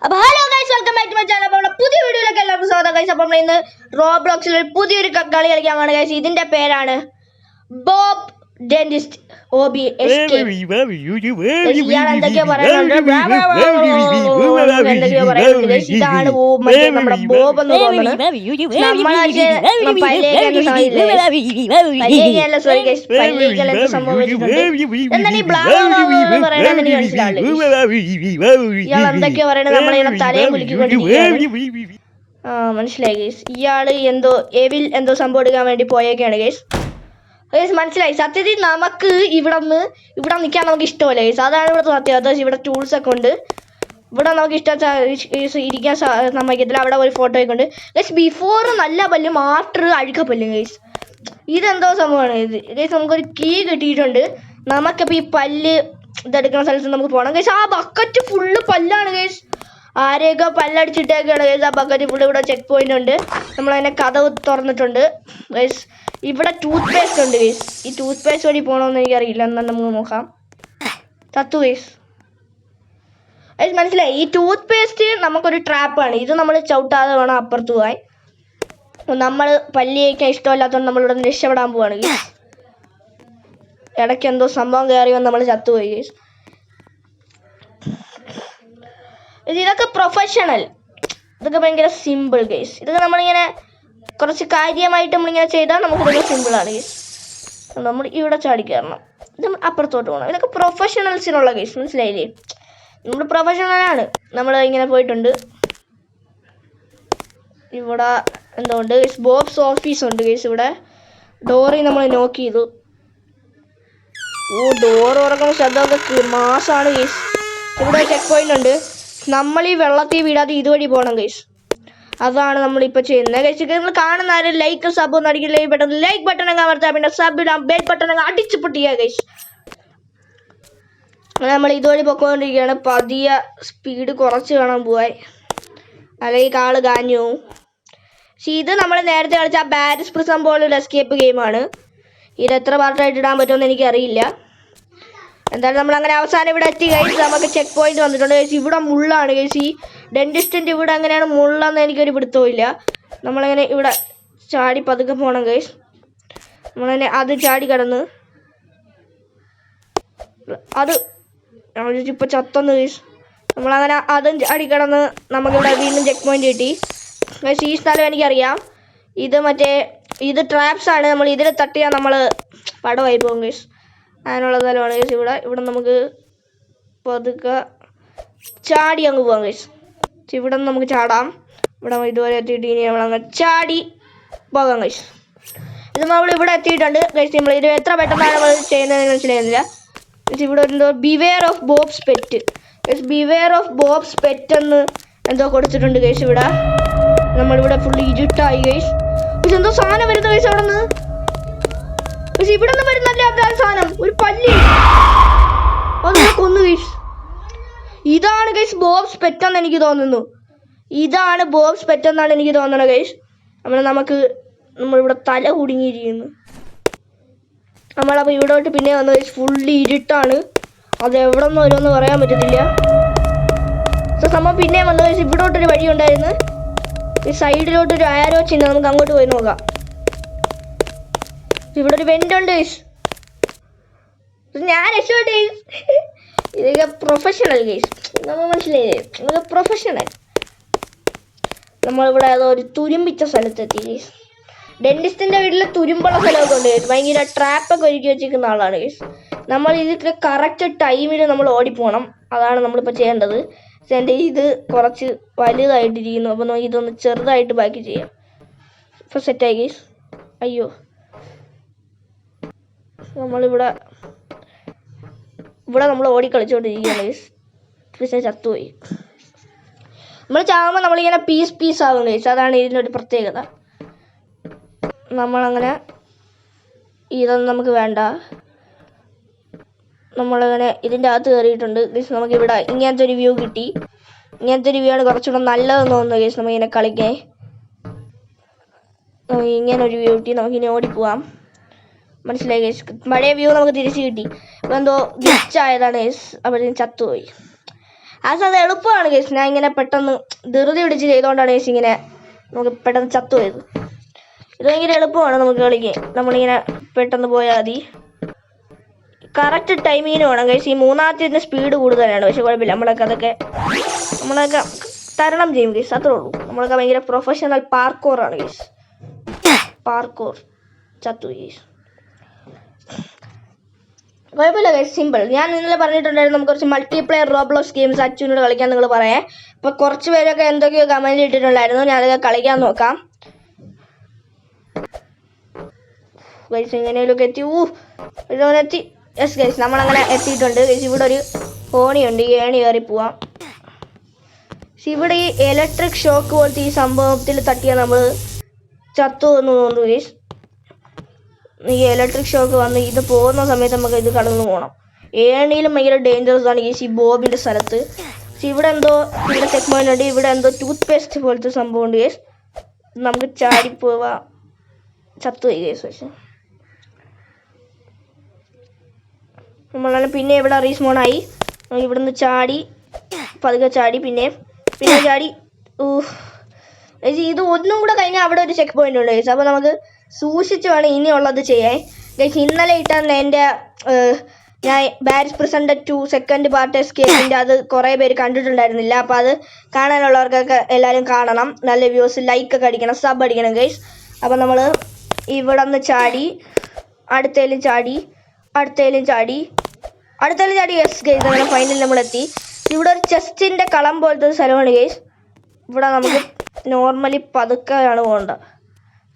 അപ്പോൾ hello guys, welcome back to my channel. അപ്പോൾ പുതിയ വീഡിയോയിലേക്ക് എല്ലാവർക്കും സ്വാഗതം ഗൈസ്. അപ്പോൾ നമ്മൾ ഇന്ന് റോബ്ലോക്സിൽ പുതിയൊരു കളി കളിക്കാൻ പോവാണ് ഗൈസ്. ഇതിന്റെ പേരാണ് ബോബ് ഡെന്റിസ്റ്റ് OBSK. ഇയാൾ എന്തൊക്കെയോ പറയുന്നുണ്ട്. ഇതാണ് നമ്മുടെ ബോബ് എന്ന് തോന്നുന്നത്. എന്താണ് ഈ ബ്ലാ പറയണെന്ന് എനിക്ക് മനസ്സിലാവില്ല. ഇയാൾ എന്തൊക്കെയോ പറയണത് നമ്മളിങ്ങനെ തലയെ കുലുക്കിക്കൊണ്ടിരിക്കുകയാണ്. മനസ്സിലായി ഗൈസ്. ഇയാള് എന്തോ സംഭവം എടുക്കാൻ വേണ്ടി പോയേക്കാണ് ഗൈസ്. മനസ്സിലായി. സത്യത്തിൽ നമുക്ക് ഇവിടെ നിൽക്കാൻ നമുക്ക് ഇഷ്ടമല്ല ഗൈസ്. അതാണ് ഇവിടുത്തെ സത്യം. അതായത് ഇവിടെ ടൂൾസ് ഒക്കെ ഉണ്ട്. ഇവിടെ നമുക്ക് ഇരിക്കാൻ സമ്മതിക്കത്തില്ല. അവിടെ ഒരു ഫോട്ടോ ഒക്കെ ഉണ്ട് ഗൈസ്. ബിഫോർ നല്ല പല്ലും ആഫ്റ്റർ അഴുക്കപ്പല്ലും ഗൈസ്. ഇതെന്തോ സംഭവമാണ് ഇത് ഗൈസ്. നമുക്കൊരു കീ കിട്ടിയിട്ടുണ്ട്. നമുക്കിപ്പോൾ ഈ പല്ല് ഇതെടുക്കുന്ന സ്ഥലത്ത് നമുക്ക് പോകണം ഗൈസ്. ആ ബക്കറ്റ് ഫുള്ള് പല്ലാണ് ഗൈസ്. ആരെയൊക്കെ പല്ലടിച്ചിട്ടേക്കാണ് ഗൈസ്. ആ ബക്കറ്റ് ഫുള്ള്. ഇവിടെ ചെക്ക് പോയിന്റ് ഉണ്ട്. നമ്മളതിനെ കഥ തുറന്നിട്ടുണ്ട് ഗൈസ്. ഇവിടെ ടൂത്ത് പേസ്റ്റ് ഉണ്ട് ഗൈസ്. ഈ ടൂത്ത് പേസ്റ്റ് വഴി പോകണമെന്ന് എനിക്കറിയില്ല. എന്നാൽ നമുക്ക് നോക്കാം. തത്തു ഗൈസ്. ഗൈസ് മനസ്സിലായി. ഈ ടൂത്ത് പേസ്റ്റ് നമുക്കൊരു ട്രാപ്പാണ്. ഇത് നമ്മൾ ചവിട്ടാതെ വേണം അപ്പുറത്ത് പോകാൻ. നമ്മൾ പല്ല് കഴിക്കാൻ ഇഷ്ടമല്ലാത്തതുകൊണ്ട് നമ്മളിവിടെ നിന്ന് രക്ഷപ്പെടാൻ പോവാണ് ഗൈസ്. ഇടയ്ക്ക് എന്തോ സംഭവം കയറി വന്ന് നമ്മൾ ചത്തുപോയി ഗൈസ്. ഇതൊക്കെ പ്രൊഫഷണൽ. ഇതൊക്കെ ഭയങ്കര സിമ്പിൾ ഗൈസ്. ഇതൊക്കെ നമ്മളിങ്ങനെ കുറച്ച് കാര്യമായിട്ട് നമ്മളിങ്ങനെ ചെയ്താൽ നമുക്കിതൊക്കെ സിമ്പിളാണ് ഗൈസ്. നമ്മൾ ഇവിടെ ചാടി കയറണം. ഇത് അപ്പുറത്തോട്ട് പോകണം. ഇതൊക്കെ പ്രൊഫഷണൽസിനുള്ള ഗൈസ്. മനസ്സിലായില്ലേ? നമ്മൾ പ്രൊഫഷണലാണ്. നമ്മൾ ഇങ്ങനെ പോയിട്ടുണ്ട്. ഇവിടെ എന്തോ ഉണ്ട് ഗൈസ്. ബോബ്സ് ഓഫീസ് ഉണ്ട് ഗൈസ്. ഇവിടെ ഡോറിൽ നമ്മൾ നോക്ക് ചെയ്തു. ഡോർ തുറക്കുന്ന ശബ്ദമൊക്കെ മാസമാണ് ഗൈസ്. ഇവിടെ ചെക്ക് പോയിന്റ് ഉണ്ട്. നമ്മൾ ഈ വെള്ളത്തിൽ വീടാതെ ഇതുവഴി പോകണം ഗൈസ്. അതാണ് നമ്മളിപ്പോൾ ചെയ്യുന്നത് ഗൈസ്. നിങ്ങൾ കാണുന്ന ആരും ലൈക്ക് സബ് ഒന്നും അടിക്കില്ല. പെട്ടെന്ന് ലൈക്ക് ബട്ടൺ അങ്ങ് അമർത്താം. പിന്നെ സബ് ബെൽ ബട്ടൺ അങ്ങ് അടിച്ച് പൊട്ടിക്കുക ഗൈസ്. നമ്മൾ ഇതുവഴി പൊക്കോണ്ടിരിക്കുകയാണ്. പതിയെ സ്പീഡ് കുറച്ച് വേണം പോവാൻ, അല്ലെങ്കിൽ കാള് കാഞ്ഞു പോവും. പക്ഷേ ഇത് നമ്മൾ നേരത്തെ കളിച്ച ആ ബാരിസ് പ്രിസം പോലുള്ള എസ്കേപ്പ് ഗെയിമാണ്. ഇത് എത്ര പാർട്ടായിട്ട് ഇടാൻ പറ്റുമെന്ന് എനിക്കറിയില്ല. എന്തായാലും നമ്മളങ്ങനെ അവസാനം ഇവിടെ എത്തി ഗൈസ്. നമുക്ക് ചെക്ക് പോയിന്റ് വന്നിട്ടുണ്ട് ഗൈസ്. ഇവിടെ മുള്ളാണ് ഗൈസ്. ഈ ഡെന്റിസ്റ്റിൻ്റെ ഇവിടെ എങ്ങനെയാണ് മുള്ളെന്ന് എനിക്കൊരു പിടുത്തമില്ല. നമ്മളങ്ങനെ ഇവിടെ ചാടി പതുക്കെ പോകണം ഗൈസ്. നമ്മളങ്ങനെ അത് ചാടി കിടന്ന് അത് ഇപ്പോൾ ചത്തൊന്ന് ഗൈസ്. നമ്മളങ്ങനെ അതും ചാടി കിടന്ന് നമുക്കിവിടെ വീണ്ടും ചെക്ക് പോയിന്റ് കിട്ടി ഗൈസ്. ഈ സ്ഥലം എനിക്കറിയാം. ഇത് ട്രാപ്സ് ആണ്. നമ്മൾ ഇതിൽ തട്ടിയാൽ നമ്മൾ പടമായി പോകും ഗൈസ്. അതിനുള്ള സ്ഥലമാണ് ഗൈസ്. ഇവിടെ നമുക്ക് പതുക്കെ ചാടി അങ്ങ് പോകാം ഗൈസ്. ഇവിടെ നിന്ന് നമുക്ക് ചാടാം. ഇവിടെ ഇതുവരെ എത്തിയിട്ട് ഇനി നമ്മളങ്ങ് ചാടി പോകാം ഗൈസ്. ഇത് നമ്മൾ ഇവിടെ എത്തിയിട്ടുണ്ട് ഗൈസ്. നമ്മൾ ഇത് എത്ര പെട്ടെന്നാണ് നമ്മൾ ചെയ്യുന്നതെന്ന് മനസ്സിലായിരുന്നില്ല. ഇവിടെ എന്തോ beware of bobs pet guys. Beware of bobs pet എന്ന് എന്തോ കൊടുത്തിട്ടുണ്ട് ഗൈസ്. ഇവിടെ നമ്മളിവിടെ ഫുള്ള് ഇരുട്ടായി ഗൈസ്. പക്ഷെ എന്തോ സാധനം വരുന്ന ഗൈസ് അവിടെ നിന്ന്. പക്ഷെ ഇവിടെ നിന്ന് വരുന്നല്ലേ അതാണ് സാധനം. ഒരു പല്ലി അതൊക്കെ കൊന്നു ഗൈസ്. ഇതാണ് ഗൈസ് ബോബ്സ് പെറ്റെന്ന് എനിക്ക് തോന്നുന്നു. ഇതാണ് ബോബ്സ് പെറ്റെന്നാണ് എനിക്ക് തോന്നുന്നത് ഗൈസ്. നമ്മളിവിടെ തല കുടുങ്ങിയിരിക്കുന്നു. നമ്മളപ്പോൾ ഇവിടോട്ട് പിന്നെ വന്നു ഗൈസ്. ഫുള്ളി ഇരുട്ടാണ്. അത് എവിടെ നിന്ന് വരുമെന്ന് പറയാൻ പറ്റത്തില്ല. സംഭവം പിന്നെ വന്നു ഗൈസ്. ഇവിടോട്ടൊരു വഴി ഉണ്ടായിരുന്നു. ഈ സൈഡിലോട്ടൊരു ആരോ ചിഹ്നം. നമുക്ക് അങ്ങോട്ട് പോയി നോക്കാം. ഇവിടെ ഒരു വെന്റ് ഉണ്ട് ഗൈസ്. ഞാൻ രക്ഷപ്പെട്ടു ഗൈസ്. ഇതൊക്കെ പ്രൊഫഷണൽ ഗൈസ്. നമ്മൾ മനസ്സിലായില്ലേ? ഇതൊക്കെ പ്രൊഫഷണൽ. നമ്മളിവിടെ അതോ ഒരു തുരുമ്പിച്ച സ്ഥലത്തെത്തി ഗൈസ്. ഡെന്റിസ്റ്റിൻ്റെ വീട്ടിൽ തുരുമ്പുള്ള സ്ഥലമൊക്കെ ഉണ്ട് ഗൈസ്. ഭയങ്കര ട്രാപ്പൊക്കെ ഒരുക്കി വെച്ചിരിക്കുന്ന ആളാണ് ഗൈസ്. നമ്മൾ ഇതൊക്കെ കറക്റ്റ് ടൈമിൽ നമ്മൾ ഓടിപ്പോകണം. അതാണ് നമ്മളിപ്പോൾ ചെയ്യേണ്ടത്. എൻ്റെ ഇത് കുറച്ച് വലുതായിട്ടിരിക്കുന്നു. അപ്പോൾ നമുക്ക് ഇതൊന്ന് ചെറുതായിട്ട് ബാക്കി ചെയ്യാം. ഇപ്പോൾ സെറ്റായി ഗൈസ്. അയ്യോ, നമ്മളിവിടെ നമ്മൾ ഓടി കളിച്ചുകൊണ്ടിരിക്കുകയാണ് ഗൈസ്. പക്ഷേ ചത്തുപോയി. നമ്മൾ ചാകുമ്പോൾ നമ്മളിങ്ങനെ പീസ് ആകും ഗൈസ്. അതാണ് ഇതിനൊരു പ്രത്യേകത. നമ്മളങ്ങനെ ഇതൊന്നും നമുക്ക് വേണ്ട. നമ്മളങ്ങനെ ഇതിൻ്റെ അകത്ത് കയറിയിട്ടുണ്ട് ഗൈസ്. നമുക്കിവിടെ ഇങ്ങനത്തെ ഒരു വ്യൂ കിട്ടി. ഇങ്ങനത്തെ ഒരു വ്യൂ ആണ് കുറച്ചുകൂടെ നല്ലതെന്ന് തോന്നുന്നു ഗൈസ്. നമുക്കിങ്ങനെ കളിക്കാൻ ഇങ്ങനെ ഒരു വ്യൂ കിട്ടി. നമുക്കിനി ഓടിപ്പോവാം. മനസ്സിലായി ഗൈസ്. പഴയ വ്യൂ നമുക്ക് തിരിച്ച് കിട്ടി. ഇപ്പോൾ എന്തോ ഗ്ലിച്ച് ആയതാണ് ഗൈസ്. അപ്പോഴത്തേക്കും ചത്തുപോയി. അത് എളുപ്പമാണ് ഗൈസ്. ഞാൻ ഇങ്ങനെ പെട്ടെന്ന് ധൃതി പിടിച്ച് ചെയ്തുകൊണ്ടാണ് ഗൈസ് ഇങ്ങനെ നമുക്ക് പെട്ടെന്ന് ചത്തുപോയത്. ഇത് ഭയങ്കര എളുപ്പമാണ് നമുക്ക് കളിക്കാൻ. നമ്മളിങ്ങനെ പെട്ടെന്ന് പോയാൽ മതി. കറക്റ്റ് ടൈമിങ്ങിന് വേണം ഗൈസ്. ഈ മൂന്നാമത്തെ സ്പീഡ് കൂടുതലാണ്, പക്ഷെ കുഴപ്പമില്ല. നമ്മളൊക്കെ തരണം ചെയ്യും ഗൈസ്, അത്രേ ഉള്ളൂ. നമ്മളൊക്കെ ഭയങ്കര പ്രൊഫഷണൽ പാർക്കോറാണ് ഗൈസ്. പാർക്കോർ ചത്തു ഗൈസ്. കുഴപ്പമില്ല ഗൈസ്, സിമ്പിൾ. ഞാൻ ഇന്നലെ പറഞ്ഞിട്ടുണ്ടായിരുന്നു നമുക്ക് കുറച്ച് മൾട്ടിപ്ലെയർ റോബ്ലോക്സ് ഗെയിംസ് അച്ഛനോട് കളിക്കാൻ നിങ്ങൾ പറയാം. അപ്പോൾ കുറച്ച് പേരൊക്കെ എന്തൊക്കെയോ കമൻറ്റ് ഇട്ടിട്ടുണ്ടായിരുന്നു. ഞാനതൊക്കെ കളിക്കാൻ നോക്കാം ഗൈസ്. എങ്ങനെയൊക്കെ എത്തി. എത്തി. യെസ് ഗൈസ്, നമ്മളങ്ങനെ എത്തിയിട്ടുണ്ട് ഗൈസ്. ഇവിടെ ഒരു ഏണിയുണ്ട്, ഈ ഏണി കയറി പോവാം. ഇവിടെ ഈ ഇലക്ട്രിക് ഷോക്ക് പോലത്തെ ഈ സംഭവത്തിൽ തട്ടിയാൽ നമ്മൾ ചത്തു എന്ന് തോന്നുന്നു ഗൈസ്. ഈ ഇലക്ട്രിക് ഷോക്ക് വന്ന് ഇത് പോകുന്ന സമയത്ത് നമുക്ക് ഇത് കടന്നു പോകണം. ഏണിയിലും ഭയങ്കര ഡേഞ്ചറസ് ആണ് ഗൈസ് ഈ ബോബിൻ്റെ സ്ഥലത്ത്. ഇവിടെ ചെക്ക് പോയിന്റ് ഉണ്ട്. ഇവിടെ എന്തോ ടൂത്ത് പേസ്റ്റ് പോലത്തെ സംഭവം ഉണ്ട് ഗൈസ്. നമുക്ക് ചാടിപ്പോവാം. ചത്തുപോയി ഗൈസ്. പക്ഷെ നമ്മളാണ് പിന്നെ ഇവിടെ റീസ്മോണായി. ഇവിടുന്ന് ചാടി പതുക്കെ ചാടി പിന്നെ ചാടി. ഇത് ഒന്നും കൂടെ കഴിഞ്ഞാൽ അവിടെ ഒരു ചെക്ക് പോയിന്റ് ഉണ്ട് ഗൈസ്. അപ്പോൾ നമുക്ക് സൂക്ഷിച്ച് വേണം ഇനിയുള്ളത് ചെയ്യാൻ ഗൈസ്. ഇന്നലെ ഇട്ടാണ് എൻ്റെ ഞാൻ ബാരിസ് പ്രസൻറ്റ് 2 സെക്കൻഡ് പാർട്ട് എസ്കേപ്പിൻ്റെ അത് കുറേ പേര് കണ്ടിട്ടുണ്ടായിരുന്നില്ല. അപ്പോൾ അത് കാണാനുള്ളവർക്കൊക്കെ എല്ലാവരും കാണണം. നല്ല വ്യൂസ്, ലൈക്കൊക്കെ അടിക്കണം, സബ് അടിക്കണം ഗൈസ്. അപ്പോൾ നമ്മൾ ഇവിടെ നിന്ന് ചാടി അടുത്തേലും ചാടി യെസ് ഗൈസ്. അങ്ങനെ ഫൈനലിൽ നമ്മളെത്തി. ഇവിടെ ഒരു ചെസ്റ്റിൻ്റെ കളം പോലത്തെ ഒരു സ്ഥലമാണ് ഗൈസ്. ഇവിടെ നമുക്ക് നോർമലി പതുക്കെയാണ് പോകേണ്ടത്.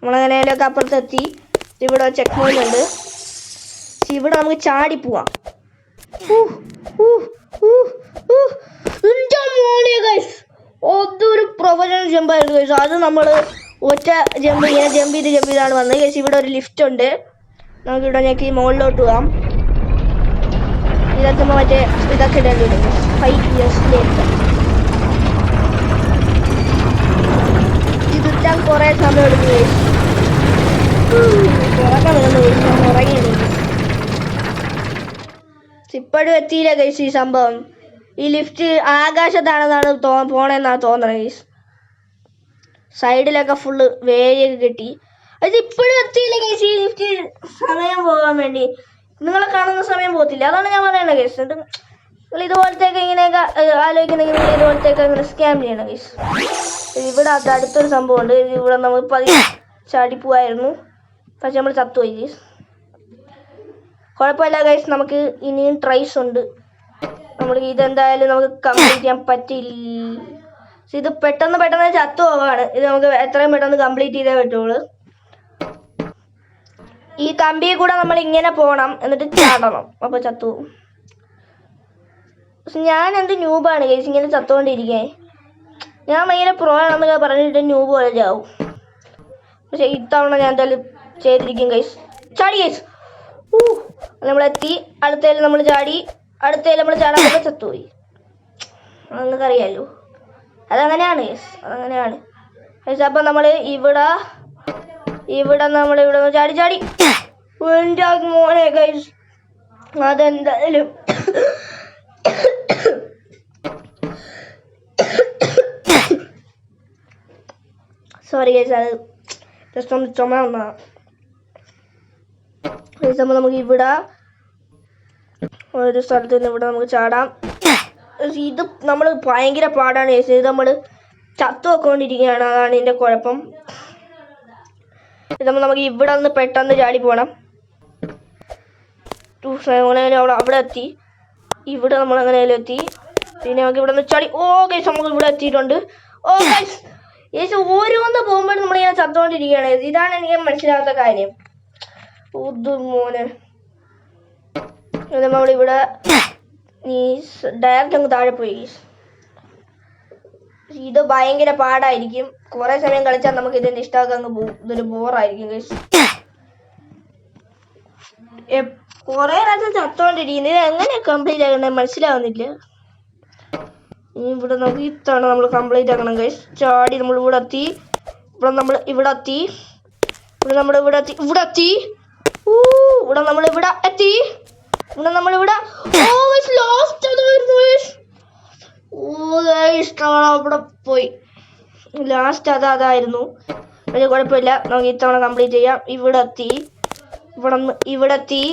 നമ്മളങ്ങനെയൊക്കെ അപ്പുറത്തെത്തി. ഇവിടെ ചെക്ക് പോയിന്റ് ഉണ്ട്. ഇവിടെ നമുക്ക് ചാടി പോവാം. അതൊരു പ്രൊഫഷണൽ ജമ്പായിരുന്നു ഗൈസ്. അത് നമ്മൾ ഒറ്റ ഇങ്ങനെ ജമ്പ് ചെയ്താണ് വന്നത് ഗൈസ്. ഇവിടെ ഒരു ലിഫ്റ്റ് ഉണ്ട്. നമുക്കിവിടെ ഞെക്കി മുകളിലോട്ട് പോവാം. ഇതെത്തുമ്പോൾ മറ്റേ ഇതൊക്കെ ഇടേണ്ടി വരും. 5 years later. ഇതിട്ടാൻ കുറേ സമയം എടുക്കും ഗൈസ്. ഇപ്പോഴും എത്തിയില്ല ഗൈസ് ഈ സംഭവം. ഈ ലിഫ്റ്റ് ആകാശത്താണെന്നാണ് പോണെന്നാണ് തോന്നുന്നത് ഗൈസ്. സൈഡിലൊക്കെ ഫുള്ള് വേലിയൊക്കെ കെട്ടി. അത് ഇപ്പോഴും എത്തിയില്ല ഗൈസ്. ഈ ലിഫ്റ്റ് സമയം പോകാൻ വേണ്ടി നിങ്ങളെ കാണുന്ന സമയം പോകത്തില്ല. അതാണ് ഞാൻ പറയുന്നത് ഗൈസ്. നിങ്ങൾ ഇതുപോലത്തേക്ക് ഇങ്ങനെയൊക്കെ ആലോചിക്കുന്നെങ്കിൽ ഇതുപോലത്തേക്ക് ഇങ്ങനെ സ്കാം ചെയ്യണം ഗൈസ്. ഇവിടെ അടുത്തൊരു സംഭവമുണ്ട്. ഇവിടെ നമുക്ക് ചാടിപ്പോവായിരുന്നു, പക്ഷെ നമ്മൾ ചത്തുപോയി ഗൈസ്. കുഴപ്പമില്ല ഗൈസ്, നമുക്ക് ഇനിയും ട്രൈസ് ഉണ്ട്. നമ്മൾക്ക് ഇതെന്തായാലും നമുക്ക് കംപ്ലീറ്റ് ചെയ്യാൻ പറ്റില്ല. ഇത് പെട്ടെന്ന് ചത്തു പോവാണ്. ഇത് നമുക്ക് എത്രയും പെട്ടെന്ന് കംപ്ലീറ്റ് ചെയ്തേ പറ്റുള്ളൂ. ഈ കമ്പിയിൽ കൂടെ നമ്മൾ ഇങ്ങനെ പോകണം, എന്നിട്ട് ചാടണം. അപ്പോൾ ചത്തു പോകും. പക്ഷെ ഞാൻ എന്ത് ന്യൂബാണ് ഗൈസ് ഇങ്ങനെ ചത്തുകൊണ്ടിരിക്കേ. ഞാൻ ഭയങ്കര പ്രോ ആണെന്നൊക്കെ പറഞ്ഞിട്ട് ന്യൂബ് പോലെ ചാവും. പക്ഷെ ഇത്തവണ ഞാൻ എന്തായാലും ചെയ്തിരിക്കും ഗൈസ്. ചാടി ഗൈസ്. നമ്മളെത്തി. അടുത്തേലും നമ്മൾ ചാടി. നമ്മൾ ചാടാൻ ചത്തുപോയി. നിങ്ങൾക്കറിയാമല്ലോ, അതങ്ങനെയാണ് ഗൈസ്, അതങ്ങനെയാണ് ഗൈസ്. അപ്പം നമ്മൾ ഇവിടെ ചാടി മോനെ ഗൈസ്. അതെന്തായാലും സോറി ഗൈസ്, അത് ജസ്റ്റ് ഒന്ന് ചുമ വന്നതാണ്. നമുക്ക് ഇവിടെ ഒരു സ്ഥലത്ത് നിന്ന് ഇവിടെ നമുക്ക് ചാടാം. ഇത് നമ്മൾ ഭയങ്കര പാടാണ് ഗൈസ്. ഇത് നമ്മൾ ചത്തു വെക്കൊണ്ടിരിക്കുകയാണ്, അതാണ് ഇതിൻ്റെ കുഴപ്പം. നമുക്ക് ഇവിടെ നിന്ന് പെട്ടെന്ന് ചാടി പോകണം. അവിടെ എത്തി. ഇവിടെ നമ്മൾ എങ്ങനെയാലും എത്തി. പിന്നെ നമുക്ക് ഇവിടെ നിന്ന് ചാടി. ഗൈസ് നമുക്ക് ഇവിടെ എത്തിയിട്ടുണ്ട്. ഗൈസ് ഓരോന്ന് പോകുമ്പോഴും നമ്മളിങ്ങനെ ചത്തുകൊണ്ടിരിക്കുകയാണ്. ഇതാണ് എനിക്ക് മനസ്സിലാകാത്ത കാര്യം. മോനെ നമ്മളിവിടെ ഈ ഡയറക്റ്റ് അങ്ങ് താഴെ പോയി. ഇത് ഭയങ്കര പാടായിരിക്കും. കുറെ സമയം കളിച്ചാൽ നമുക്ക് ഇതിന്റെ ഇഷ്ടമൊക്കെ അങ്ങ് പോകും. ഇതൊരു ബോറായിരിക്കും ഗൈസ്. കുറെ പ്രാവശ്യം ചത്തോണ്ടിരിക്കുന്നത്. ഇത് എങ്ങനെ കംപ്ലീറ്റ് ആക്കണേ മനസ്സിലാവുന്നില്ല. ഇവിടെ നമുക്ക് ഇത്തവണ നമ്മൾ കംപ്ലീറ്റ് ആക്കണം ഗൈസ്. ചാടി നമ്മൾ ഇവിടെ എത്തി. ഇവിടെ എത്തി. ലാസ്റ്റ് അവിടെ പോയി. ലാസ്റ്റ് അതായിരുന്നു. വലിയ കുഴപ്പമില്ല, നമുക്ക് ഇത്തവണ കംപ്ലീറ്റ് ചെയ്യാം. ഇവിടെ എത്തി, ഇവിടെ എത്തി,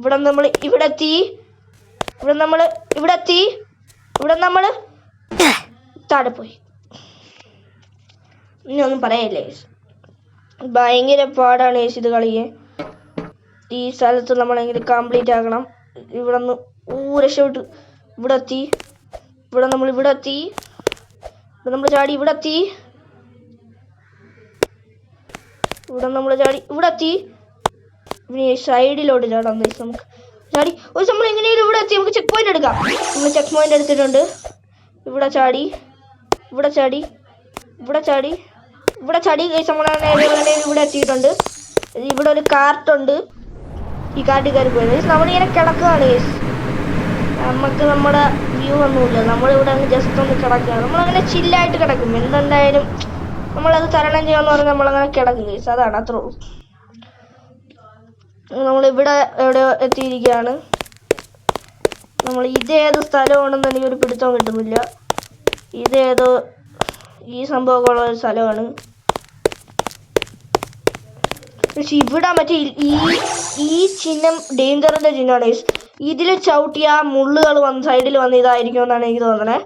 ഇവിടെ നമ്മൾ താഴെ പോയി. ഇനി ഒന്നും പറയല്ലേ, ഭയങ്കര പാടാണ് ഇത് കളിയെ. ഈ സ്ഥലത്ത് നമ്മളെങ്ങനെ കംപ്ലീറ്റ് ആക്കണം. ഇവിടെ നിന്ന് രക്ഷപ്പെട്ടു. ഇവിടെ എത്തി, ഇവിടെ നമ്മൾ ചാടി, ഇവിടെ എത്തി, ഇനി സൈഡിലോട്ട് ചാടാം. നമുക്ക് ചാടി നമ്മൾ എങ്ങനെയും ഇവിടെ എത്തി. നമുക്ക് ചെക്ക് പോയിന്റ് എടുക്കാം. നമ്മൾ ചെക്ക് പോയിന്റ് എടുത്തിട്ടുണ്ട്. ഇവിടെ ചാടി, ഇവിടെ എത്തിയിട്ടുണ്ട്. ഇവിടെ ഒരു കാർട്ടുണ്ട്. ഈ കാർട്ടിൽ കയറി പോയത് നമ്മളിങ്ങനെ കിടക്കുകയാണ്. നമുക്ക് നമ്മുടെ വ്യൂ ഒന്നുമില്ല, നമ്മളിവിടെ അങ്ങ് ജസ്റ്റ് ഒന്ന് കിടക്കുകയാണ്. നമ്മളങ്ങനെ ചില്ലായിട്ട് കിടക്കും. എന്തുണ്ടായാലും നമ്മളത് തരണം ചെയ്യാന്ന് പറഞ്ഞാൽ നമ്മളങ്ങനെ കിടക്കും. അതാണ്, അത്രേ ഉള്ളൂ. നമ്മളിവിടെ എവിടെ എത്തിയിരിക്കുകയാണ്. നമ്മൾ ഇതേത് സ്ഥലമാണെന്ന് എനിക്കൊരു പിടുത്തം കിട്ടുന്നില്ല. ഇതേതോ ഈ സംഭവമുള്ള ഒരു സ്ഥലമാണ്. പക്ഷെ ഇവിടെ മറ്റേ ഈ ചിഹ്നം ഡേഞ്ചറിന്റെ ചിഹ്നമാണ്. ഇതിൽ ചവിട്ടിയ മുള്ളുകൾ സൈഡിൽ വന്ന് ഇതായിരിക്കും എന്നാണ് എനിക്ക് തോന്നണേ.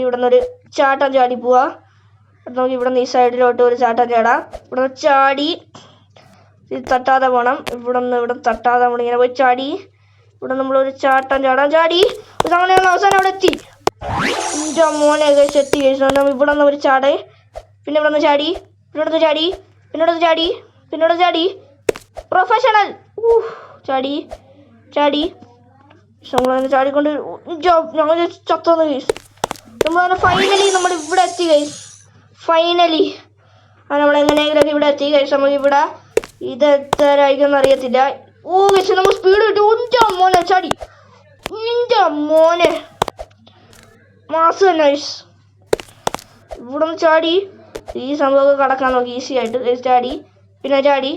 ഇവിടെ നിന്നൊരു ചാട്ടം ചാടി പോവാ. നമുക്ക് ഇവിടെ നിന്ന് ഈ സൈഡിലോട്ട് ഒരു ചാട്ടം ചാടാം. ഇവിടെ നിന്ന് ചാടി ഇത് തട്ടാതെ പോകണം. ഇവിടെ തട്ടാതെ നമ്മളിങ്ങനെ പോയി ചാടി. ഇവിടെ നമ്മളൊരു ചാട്ടം ചാടി അങ്ങനെയുള്ള അവസാനം അവിടെ എത്തി. എൻ്റെ മോനെ എത്തി കഴിച്ചു. ഇവിടെ നിന്ന് ഒരു ചാടേ, പിന്നെ ഇവിടെ നിന്ന് ചാടി, പിന്നെ ചാടി പ്രൊഫഷണൽ ചാടി നമ്മളങ്ങനെ ചാടിക്കൊണ്ട് ഞങ്ങൾ ചത്തോന്ന് കേസ്. നമ്മളങ്ങനെ ഫൈനലി നമ്മൾ ഇവിടെ എത്തി കേസ്. ഫൈനലി നമ്മളെങ്ങനെയെങ്കിലൊക്കെ ഇവിടെ എത്തി കേസ്. നമുക്ക് ഇവിടെ ഇത് എത്രയായിരിക്കും അറിയത്തില്ല. കേസ് നമ്മൾ സ്പീഡ് കിട്ടി. മോനെ ചാടി, മോനെ മാസ് തന്നെ കേസ്. ഇവിടെ നിന്ന് ചാടി ഈ സംഭവമൊക്കെ കടക്കാൻ നോക്കി ഈസി ആയിട്ട്. ചാടി, പിന്നെ ചാടി,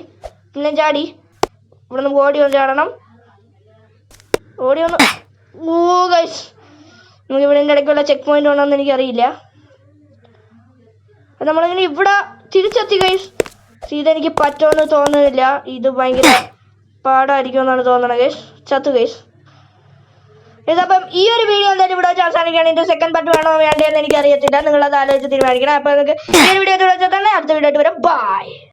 ഇവിടെ നിന്ന് ഓടി വന്ന് ചാടണം. ഗൈസ് നമുക്ക് ഇവിടെ ഇടയ്ക്കുള്ള ചെക്ക് പോയിന്റ് ഉണ്ടോന്ന് എനിക്കറിയില്ല. നമ്മളിങ്ങനെ ഇവിടെ തിരിച്ചെത്തി ഗൈസ്. ഇതെനിക്ക് പറ്റുമെന്ന് തോന്നുന്നില്ല. ഇത് ഭയങ്കര പാടായിരിക്കും എന്നാണ് തോന്നണത് ഗൈസ്. ചത്തു ഗൈസ്. ഇതപ്പം ഈ ഒരു വീഡിയോ എന്തായാലും ഇവിടെ വെച്ച് അവസാനിക്കുകയാണ്. ഇതിന്റെ സെക്കൻഡ് പാർട്ട് വേണോ വേണ്ടതെന്ന് എനിക്കറിയത്തില്ല. നിങ്ങളത് ആലോചിച്ച് തീരുമാനിക്കണം. അപ്പോൾ നിങ്ങൾക്ക് ഈ ഒരു വീഡിയോ തന്നെ അടുത്ത വീഡിയോ ആയിട്ട് വരാം. ബൈ.